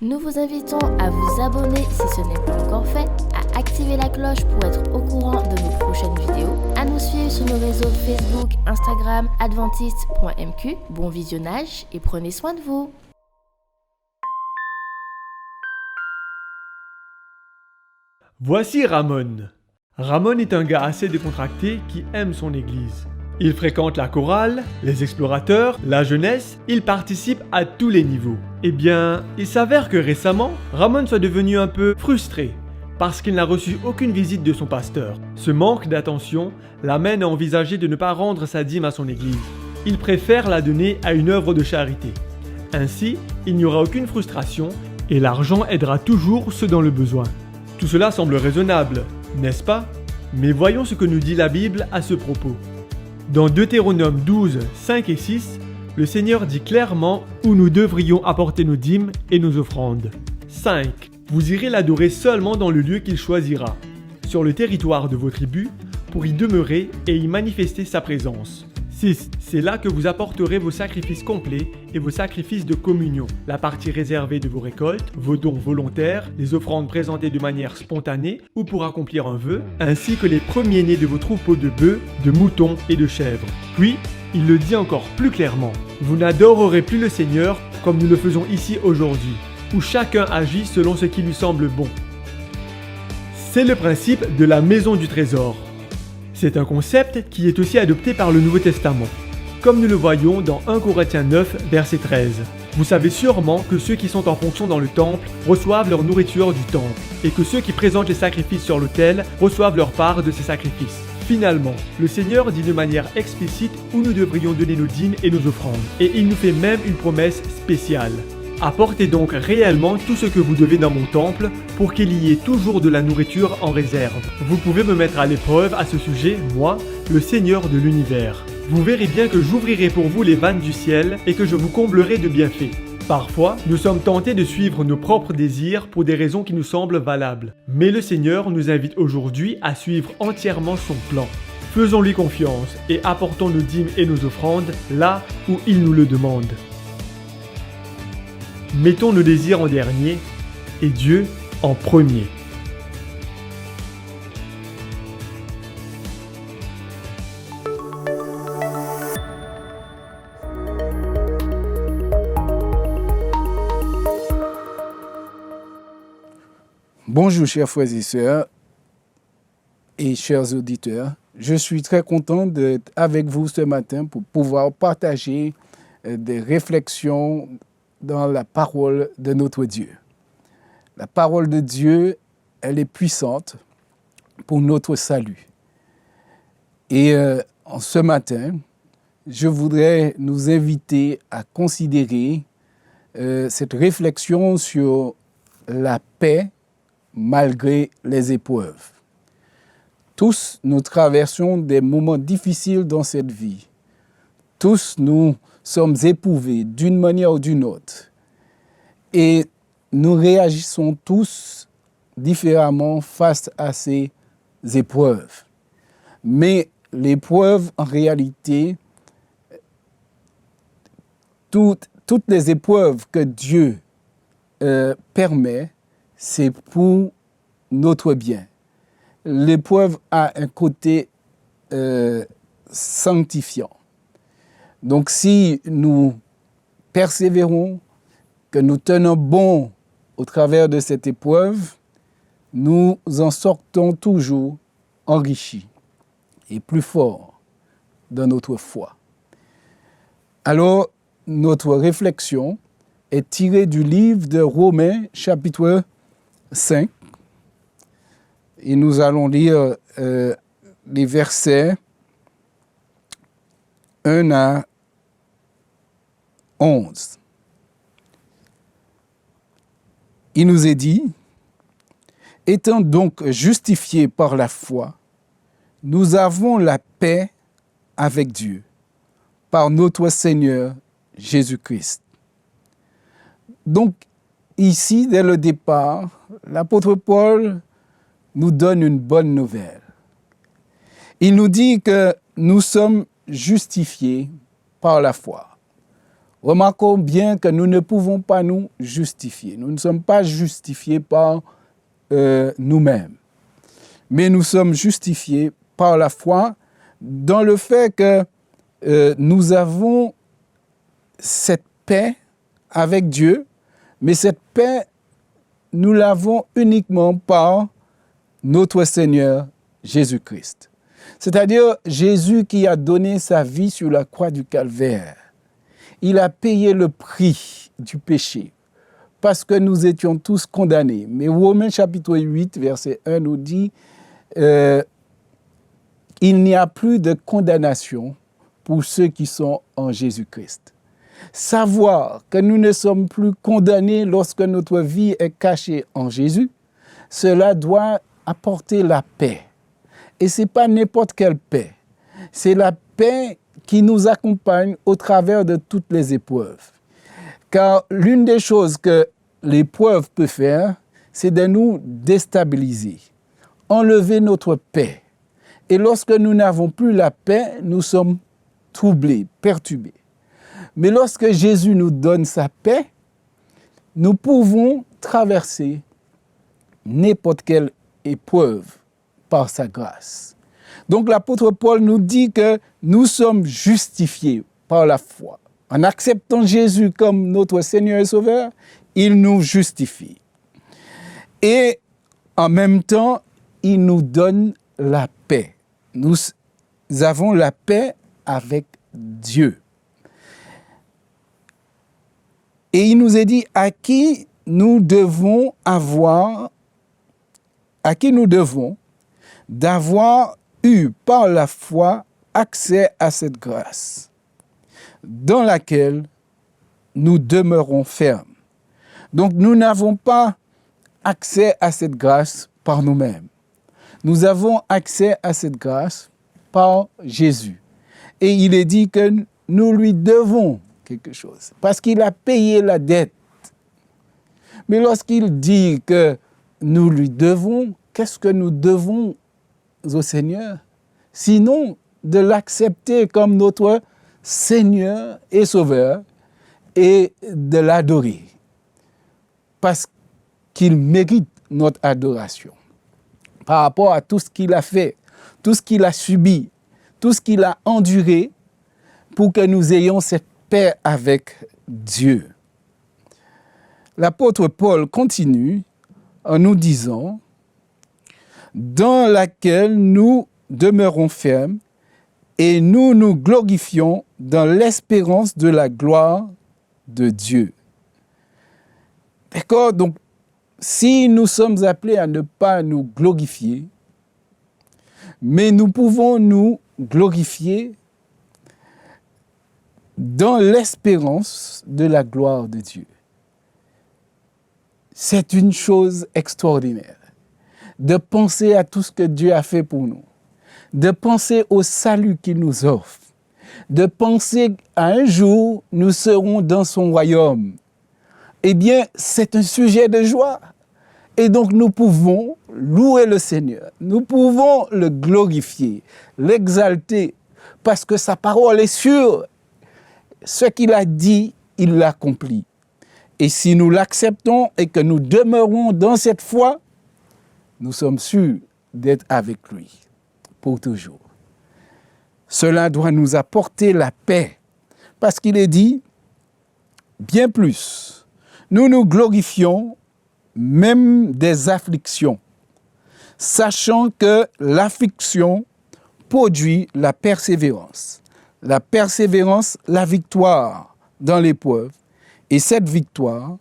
Nous vous invitons à vous abonner si ce n'est pas encore fait, à activer la cloche pour être au courant de nos prochaines vidéos, à nous suivre sur nos réseaux Facebook, Instagram, adventiste.mq. Bon visionnage et prenez soin de vous. Voici Ramon. Ramon est un gars assez décontracté qui aime son église. Il fréquente la chorale, les explorateurs, la jeunesse, il participe à tous les niveaux. Eh bien, il s'avère que récemment, Ramon soit devenu un peu frustré parce qu'il n'a reçu aucune visite de son pasteur. Ce manque d'attention l'amène à envisager de ne pas rendre sa dîme à son église. Il préfère la donner à une œuvre de charité. Ainsi, il n'y aura aucune frustration et l'argent aidera toujours ceux dans le besoin. Tout cela semble raisonnable, n'est-ce pas? Mais voyons ce que nous dit la Bible à ce propos. Dans Deutéronome 12, 5 et 6, le Seigneur dit clairement où nous devrions apporter nos dîmes et nos offrandes. 5. Vous irez l'adorer seulement dans le lieu qu'il choisira, sur le territoire de vos tribus, pour y demeurer et y manifester sa présence. 6. C'est là que vous apporterez vos sacrifices complets et vos sacrifices de communion, la partie réservée de vos récoltes, vos dons volontaires, les offrandes présentées de manière spontanée ou pour accomplir un vœu, ainsi que les premiers-nés de vos troupeaux de bœufs, de moutons et de chèvres. Puis, il le dit encore plus clairement, vous n'adorerez plus le Seigneur comme nous le faisons ici aujourd'hui, où chacun agit selon ce qui lui semble bon. C'est le principe de la maison du trésor. C'est un concept qui est aussi adopté par le Nouveau Testament, comme nous le voyons dans 1 Corinthiens 9, verset 13. Vous savez sûrement que ceux qui sont en fonction dans le temple reçoivent leur nourriture du temple, et que ceux qui présentent les sacrifices sur l'autel reçoivent leur part de ces sacrifices. Finalement, le Seigneur dit de manière explicite où nous devrions donner nos dîmes et nos offrandes, et il nous fait même une promesse spéciale. Apportez donc réellement tout ce que vous devez dans mon temple pour qu'il y ait toujours de la nourriture en réserve. Vous pouvez me mettre à l'épreuve à ce sujet, moi, le Seigneur de l'univers. Vous verrez bien que j'ouvrirai pour vous les vannes du ciel et que je vous comblerai de bienfaits. Parfois, nous sommes tentés de suivre nos propres désirs pour des raisons qui nous semblent valables. Mais le Seigneur nous invite aujourd'hui à suivre entièrement son plan. Faisons-lui confiance et apportons nos dîmes et nos offrandes là où il nous le demande. Mettons nos désirs en dernier et Dieu en premier. Bonjour chers frères et sœurs et chers auditeurs. Je suis très content d'être avec vous ce matin pour pouvoir partager des réflexions dans la parole de notre Dieu. La parole de Dieu, elle est puissante pour notre salut. Et ce matin, je voudrais nous inviter à considérer cette réflexion sur la paix malgré les épreuves. Tous, nous traversons des moments difficiles dans cette vie. Tous, nous sommes éprouvés d'une manière ou d'une autre. Et nous réagissons tous différemment face à ces épreuves. Mais l'épreuve, en réalité, toutes les épreuves que Dieu permet, c'est pour notre bien. L'épreuve a un côté sanctifiant. Donc si nous persévérons, que nous tenons bon au travers de cette épreuve, nous en sortons toujours enrichis et plus forts dans notre foi. Alors, notre réflexion est tirée du livre de Romains, chapitre 5. Et nous allons lire les versets 1 à 11. Il nous est dit, « Étant donc justifiés par la foi, nous avons la paix avec Dieu, par notre Seigneur Jésus-Christ. » Donc, ici, dès le départ, l'apôtre Paul nous donne une bonne nouvelle. Il nous dit que nous sommes justifiés par la foi. Remarquons bien que nous ne pouvons pas nous justifier. Nous ne sommes pas justifiés par nous-mêmes, mais nous sommes justifiés par la foi dans le fait que nous avons cette paix avec Dieu, mais cette paix, nous l'avons uniquement par notre Seigneur Jésus-Christ. C'est-à-dire Jésus qui a donné sa vie sur la croix du Calvaire. Il a payé le prix du péché parce que nous étions tous condamnés. Mais Romains chapitre 8, verset 1 nous dit il n'y a plus de condamnation pour ceux qui sont en Jésus-Christ. Savoir que nous ne sommes plus condamnés lorsque notre vie est cachée en Jésus, cela doit apporter la paix. Et ce n'est pas n'importe quelle paix. C'est la paix qui nous accompagne au travers de toutes les épreuves. Car l'une des choses que l'épreuve peut faire, c'est de nous déstabiliser, enlever notre paix. Et lorsque nous n'avons plus la paix, nous sommes troublés, perturbés. Mais lorsque Jésus nous donne sa paix, nous pouvons traverser n'importe quelle épreuve par sa grâce. Donc l'apôtre Paul nous dit que nous sommes justifiés par la foi. En acceptant Jésus comme notre Seigneur et Sauveur, il nous justifie. Et en même temps, il nous donne la paix. Nous avons la paix avec Dieu. Et il nous est dit à qui nous devons d'avoir eu par la foi accès à cette grâce, dans laquelle nous demeurons fermes. Donc nous n'avons pas accès à cette grâce par nous-mêmes. Nous avons accès à cette grâce par Jésus. Et il est dit que nous lui devons quelque chose, parce qu'il a payé la dette. Mais lorsqu'il dit que nous lui devons, qu'est-ce que nous devons au Seigneur? Sinon, de l'accepter comme notre Seigneur et Sauveur et de l'adorer. Parce qu'il mérite notre adoration. Par rapport à tout ce qu'il a fait, tout ce qu'il a subi, tout ce qu'il a enduré pour que nous ayons cette paix avec Dieu. L'apôtre Paul continue en nous disant « dans laquelle nous demeurons fermes et nous nous glorifions dans l'espérance de la gloire de Dieu. » D'accord? Donc, si nous sommes appelés à ne pas nous glorifier, mais nous pouvons nous glorifier dans l'espérance de la gloire de Dieu. C'est une chose extraordinaire de penser à tout ce que Dieu a fait pour nous, de penser au salut qu'il nous offre, de penser à un jour nous serons dans son royaume. Eh bien, c'est un sujet de joie. Et donc, nous pouvons louer le Seigneur, nous pouvons le glorifier, l'exalter, parce que sa parole est sûre. Ce qu'il a dit, il l'accomplit. Et si nous l'acceptons et que nous demeurons dans cette foi, nous sommes sûrs d'être avec lui pour toujours. Cela doit nous apporter la paix, parce qu'il est dit, bien plus, nous nous glorifions même des afflictions, sachant que l'affliction produit la persévérance, la victoire dans l'épreuve, et cette victoire,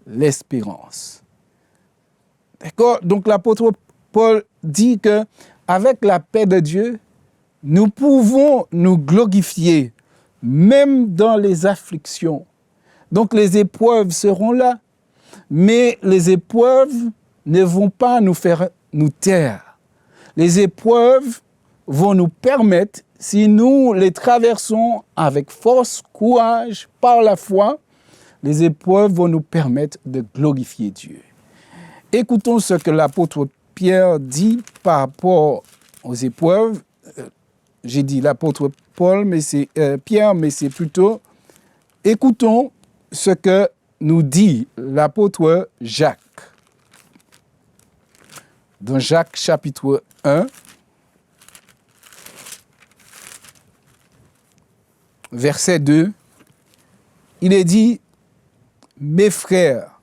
l'espérance. D'accord? Donc l'apôtre Paul dit que avec la paix de Dieu, nous pouvons nous glorifier même dans les afflictions. Donc les épreuves seront là, mais les épreuves ne vont pas nous faire nous taire. Les épreuves vont nous permettre, si nous les traversons avec force, courage, par la foi, les épreuves vont nous permettre de glorifier Dieu. Écoutons ce que l'apôtre Pierre dit par rapport aux épreuves. J'ai dit l'apôtre Paul, mais c'est Pierre, mais c'est plutôt Écoutons ce que nous dit l'apôtre Jacques. Dans Jacques chapitre 1, verset 2, il est dit « Mes frères,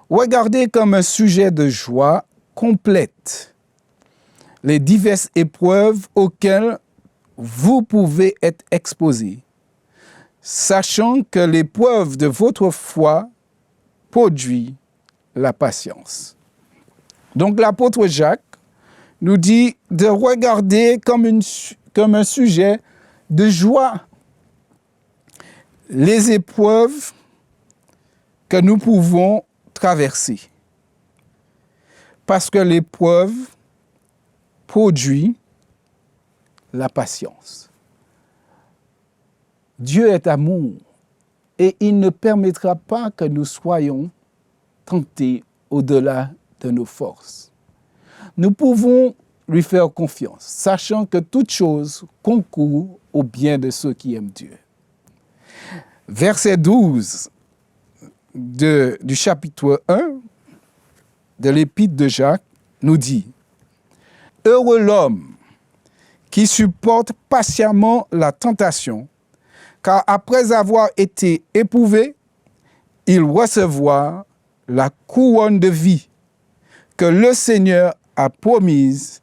regardez comme un sujet de joie complète les diverses épreuves auxquelles vous pouvez être exposés, sachant que l'épreuve de votre foi produit la patience. » Donc l'apôtre Jacques nous dit de regarder comme un sujet de joie les épreuves que nous pouvons traverser. Parce que l'épreuve produit la patience. Dieu est amour et il ne permettra pas que nous soyons tentés au-delà de nos forces. Nous pouvons lui faire confiance, sachant que toute chose concourt au bien de ceux qui aiment Dieu. Verset 12 du chapitre 1 de l'épître de Jacques nous dit « Heureux l'homme qui supporte patiemment la tentation, car après avoir été éprouvé, il recevra la couronne de vie que le Seigneur a promise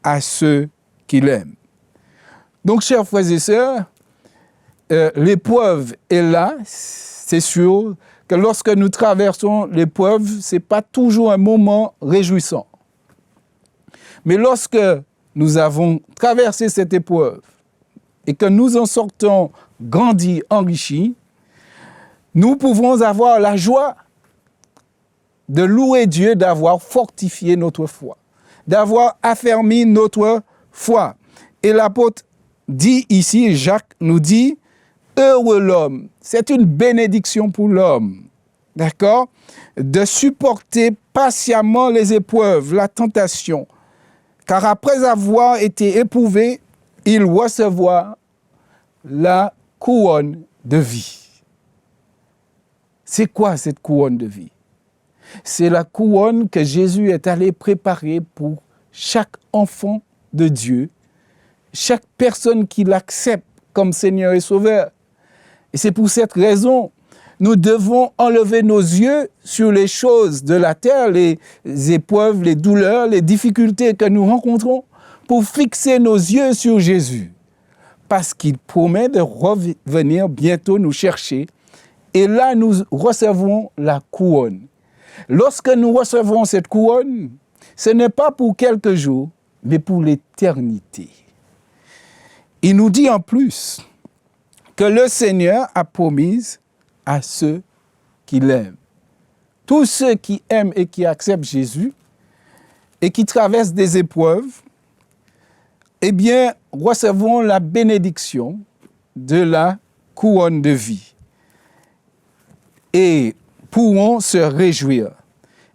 à ceux qui l'aiment. » Donc, chers frères et sœurs, l'épreuve est là. C'est sûr que lorsque nous traversons l'épreuve, ce n'est pas toujours un moment réjouissant. Mais lorsque nous avons traversé cette épreuve et que nous en sortons grandis, enrichis, nous pouvons avoir la joie de louer Dieu, d'avoir fortifié notre foi, d'avoir affermi notre foi. Et l'apôtre dit ici, Jacques nous dit, heureux l'homme, c'est une bénédiction pour l'homme, d'accord, de supporter patiemment les épreuves, la tentation, car après avoir été éprouvé, il recevra la couronne de vie. C'est quoi cette couronne de vie? C'est la couronne que Jésus est allé préparer pour chaque enfant de Dieu, chaque personne qui l'accepte comme Seigneur et Sauveur. Et c'est pour cette raison, nous devons enlever nos yeux sur les choses de la terre, les épreuves, les douleurs, les difficultés que nous rencontrons, pour fixer nos yeux sur Jésus. Parce qu'il promet de revenir bientôt nous chercher. Et là, nous recevons la couronne. Lorsque nous recevons cette couronne, ce n'est pas pour quelques jours, mais pour l'éternité. Il nous dit en plus que le Seigneur a promis à ceux qui l'aiment. Tous ceux qui aiment et qui acceptent Jésus et qui traversent des épreuves, eh bien, recevront la bénédiction de la couronne de vie et pourront se réjouir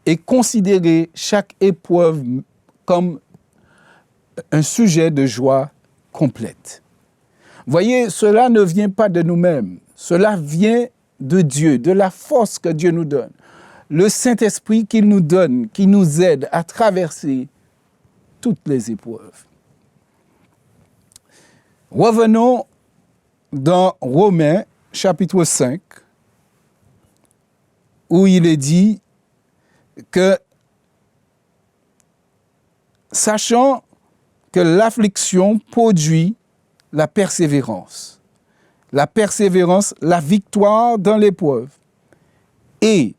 et considérer chaque épreuve comme un sujet de joie complète. Voyez, cela ne vient pas de nous-mêmes, cela vient de Dieu, de la force que Dieu nous donne, le Saint-Esprit qu'il nous donne, qui nous aide à traverser toutes les épreuves. Revenons dans Romains chapitre 5, où il est dit que, sachant que l'affliction produit la persévérance, la victoire dans l'épreuve, et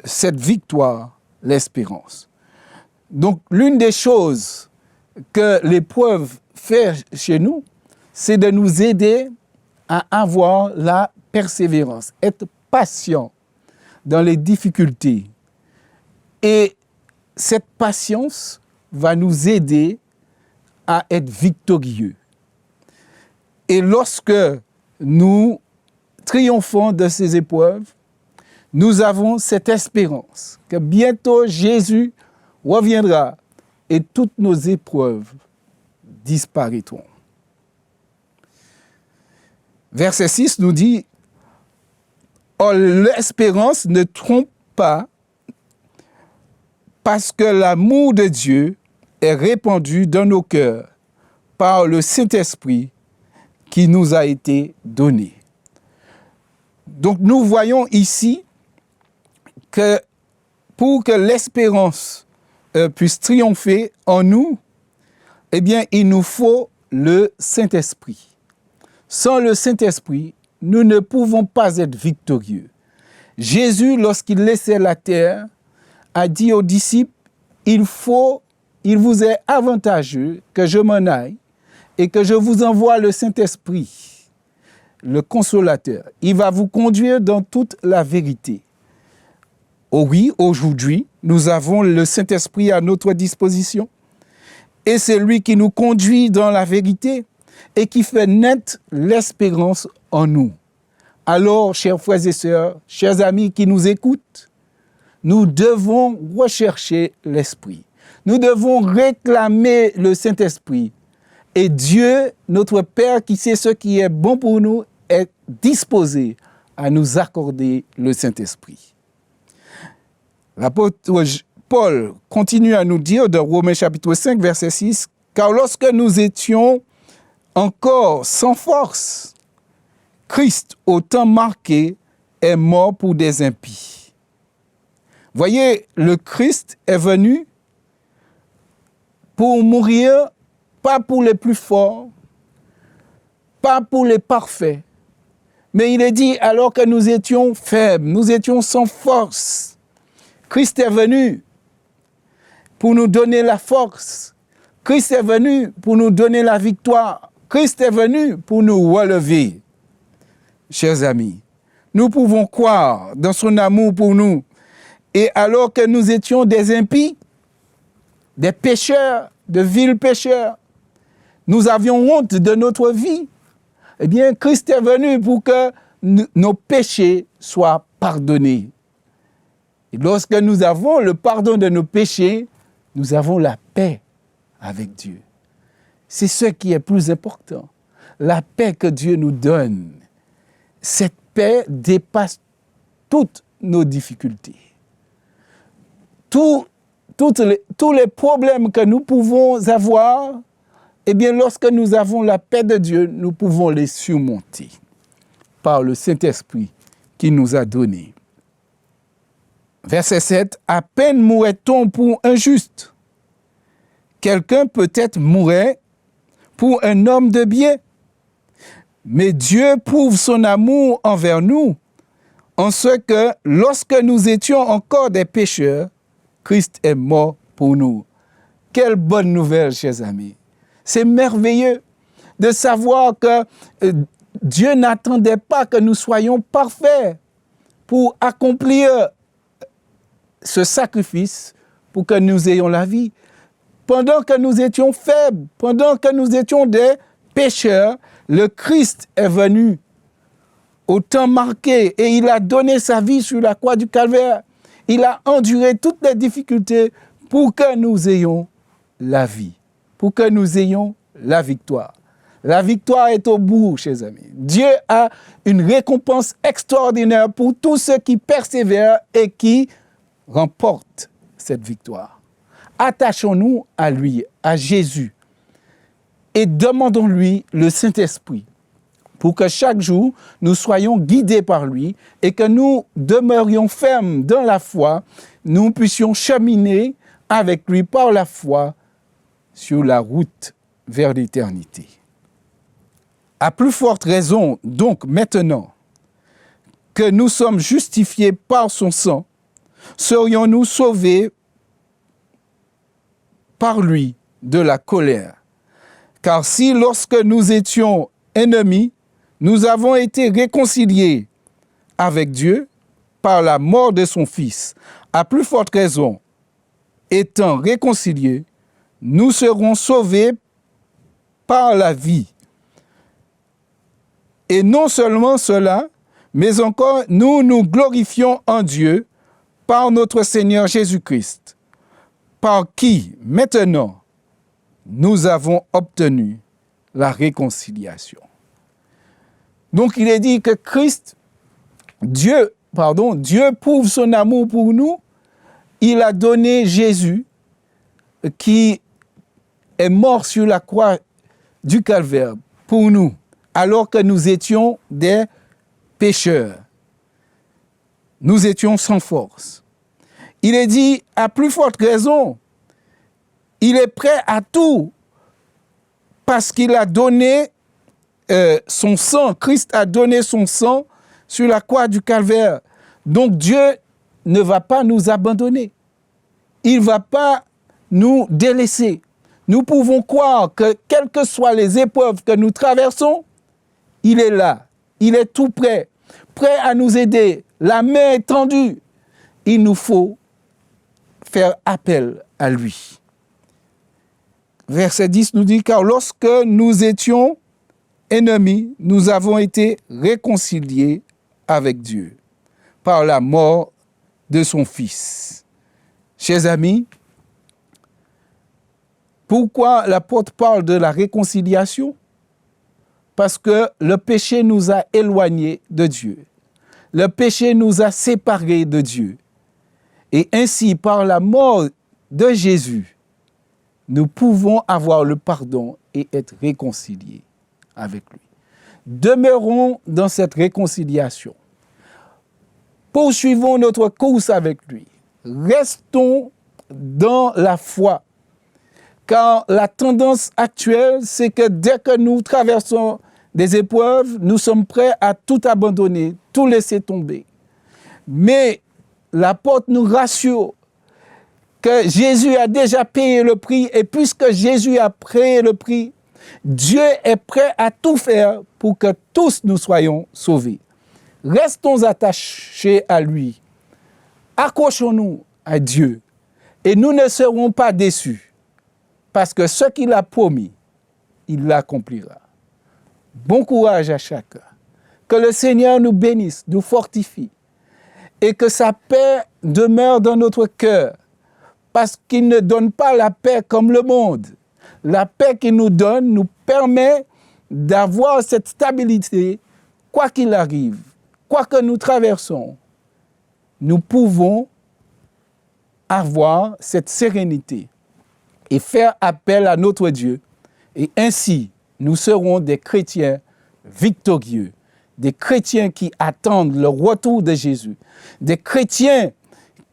cette victoire, l'espérance. Donc, l'une des choses que l'épreuve fait chez nous, c'est de nous aider à avoir la persévérance, être patient dans les difficultés. Et cette patience va nous aider à être victorieux. Et lorsque nous triomphons de ces épreuves, nous avons cette espérance que bientôt Jésus reviendra et toutes nos épreuves disparaîtront. Verset 6 nous dit, Or, l'espérance ne trompe pas parce que l'amour de Dieu est répandu dans nos cœurs par le Saint-Esprit qui nous a été donné. Donc nous voyons ici que pour que l'espérance puisse triompher en nous, eh bien, il nous faut le Saint-Esprit. Sans le Saint-Esprit, nous ne pouvons pas être victorieux. Jésus, lorsqu'il laissait la terre, a dit aux disciples, il vous est avantageux que je m'en aille et que je vous envoie le Saint-Esprit, le Consolateur. Il va vous conduire dans toute la vérité. Oh oui, aujourd'hui, nous avons le Saint-Esprit à notre disposition et c'est lui qui nous conduit dans la vérité et qui fait naître l'espérance en nous. Alors, chers frères et sœurs, chers amis qui nous écoutent, nous devons rechercher l'Esprit. Nous devons réclamer le Saint-Esprit. Et Dieu, notre Père, qui sait ce qui est bon pour nous, est disposé à nous accorder le Saint-Esprit. L'apôtre Paul continue à nous dire dans Romains chapitre 5, verset 6, « Car lorsque nous étions encore sans force, Christ, au temps marqué, est mort pour des impies. » Voyez, le Christ est venu pour mourir, pas pour les plus forts, pas pour les parfaits, mais il est dit alors que nous étions faibles, nous étions sans force. Christ est venu pour nous donner la force. Christ est venu pour nous donner la victoire. Christ est venu pour nous relever. Chers amis, nous pouvons croire dans son amour pour nous. Et alors que nous étions des impies, des pécheurs, de vils pécheurs, nous avions honte de notre vie, eh bien, Christ est venu pour que nos péchés soient pardonnés. Et lorsque nous avons le pardon de nos péchés, nous avons la paix avec Dieu. C'est ce qui est plus important. La paix que Dieu nous donne. Cette paix dépasse toutes nos difficultés. Tous les problèmes que nous pouvons avoir, eh bien, lorsque nous avons la paix de Dieu, nous pouvons les surmonter par le Saint-Esprit qui nous a donné. Verset 7, « À peine mourrait-on pour un juste. Quelqu'un peut-être mourrait pour un homme de bien. Mais Dieu prouve son amour envers nous en ce que, lorsque nous étions encore des pécheurs, Christ est mort pour nous. » Quelle bonne nouvelle, chers amis. C'est merveilleux de savoir que Dieu n'attendait pas que nous soyons parfaits pour accomplir ce sacrifice pour que nous ayons la vie. Pendant que nous étions faibles, pendant que nous étions des pécheurs, le Christ est venu au temps marqué et il a donné sa vie sur la croix du Calvaire. Il a enduré toutes les difficultés pour que nous ayons la vie, pour que nous ayons la victoire. La victoire est au bout, chers amis. Dieu a une récompense extraordinaire pour tous ceux qui persévèrent et qui remportent cette victoire. Attachons-nous à lui, à Jésus, et demandons-lui le Saint-Esprit pour que chaque jour, nous soyons guidés par lui et que nous demeurions fermes dans la foi, nous puissions cheminer avec lui par la foi sur la route vers l'éternité. À plus forte raison, donc maintenant, que nous sommes justifiés par son sang, serions-nous sauvés par lui de la colère. Car si, lorsque nous étions ennemis, nous avons été réconciliés avec Dieu par la mort de son Fils, à plus forte raison, étant réconciliés, nous serons sauvés par la vie. Et non seulement cela, mais encore nous nous glorifions en Dieu par notre Seigneur Jésus-Christ, par qui, maintenant, nous avons obtenu la réconciliation. Donc, il est dit que Christ Dieu prouve son amour pour nous. Il a donné Jésus qui est mort sur la croix du Calvaire pour nous, alors que nous étions des pécheurs. Nous étions sans force. Il est dit, à plus forte raison, il est prêt à tout parce qu'il a donné son sang. Christ a donné son sang sur la croix du Calvaire. Donc Dieu ne va pas nous abandonner. Il ne va pas nous délaisser. Nous pouvons croire que quelles que soient les épreuves que nous traversons, il est là. Il est tout prêt, prêt à nous aider. La main est tendue. Il nous faut faire appel à lui. Verset 10 nous dit, car lorsque nous étions ennemis, nous avons été réconciliés avec Dieu par la mort de son Fils. Chers amis, pourquoi l'apôtre parle de la réconciliation? Parce que le péché nous a éloignés de Dieu. Le péché nous a séparés de Dieu. Et ainsi, par la mort de Jésus, nous pouvons avoir le pardon et être réconciliés avec lui. Demeurons dans cette réconciliation. Poursuivons notre course avec lui. Restons dans la foi. Car la tendance actuelle, c'est que dès que nous traversons des épreuves, nous sommes prêts à tout abandonner, tout laisser tomber. Mais l'apôtre nous rassure que Jésus a déjà payé le prix, et puisque Jésus a payé le prix, Dieu est prêt à tout faire pour que tous nous soyons sauvés. Restons attachés à lui. Accrochons-nous à Dieu et nous ne serons pas déçus parce que ce qu'il a promis, il l'accomplira. Bon courage à chacun. Que le Seigneur nous bénisse, nous fortifie et que sa paix demeure dans notre cœur parce qu'il ne donne pas la paix comme le monde. La paix qu'il nous donne nous permet d'avoir cette stabilité, quoi qu'il arrive, quoi que nous traversons, nous pouvons avoir cette sérénité et faire appel à notre Dieu. Et ainsi, nous serons des chrétiens victorieux, des chrétiens qui attendent le retour de Jésus, des chrétiens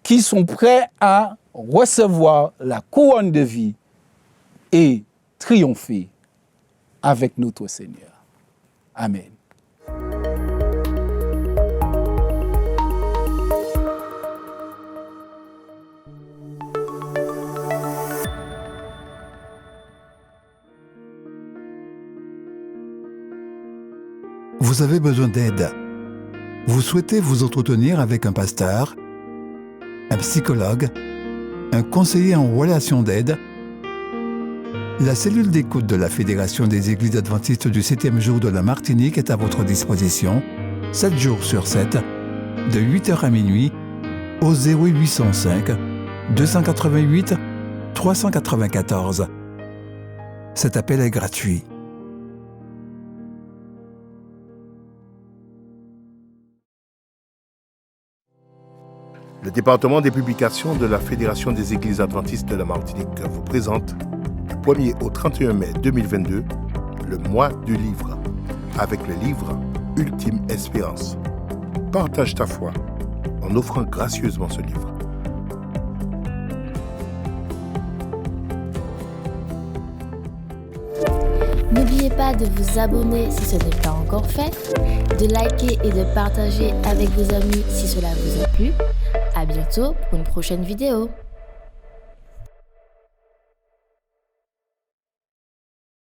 qui sont prêts à recevoir la couronne de vie et triompher avec notre Seigneur. Amen. Vous avez besoin d'aide. Vous souhaitez vous entretenir avec un pasteur, un psychologue, un conseiller en relation d'aide. La cellule d'écoute de la Fédération des Églises adventistes du 7e jour de la Martinique est à votre disposition, 7 jours sur 7, de 8h à minuit, au 0805 288 394. Cet appel est gratuit. Le département des publications de la Fédération des Églises adventistes de la Martinique vous présente du 1er au 31 mai 2022 le mois du livre avec le livre Ultime Espérance. Partage ta foi en offrant gracieusement ce livre. N'oubliez pas de vous abonner si ce n'est pas encore fait, de liker et de partager avec vos amis si cela vous a plu. À bientôt pour une prochaine vidéo.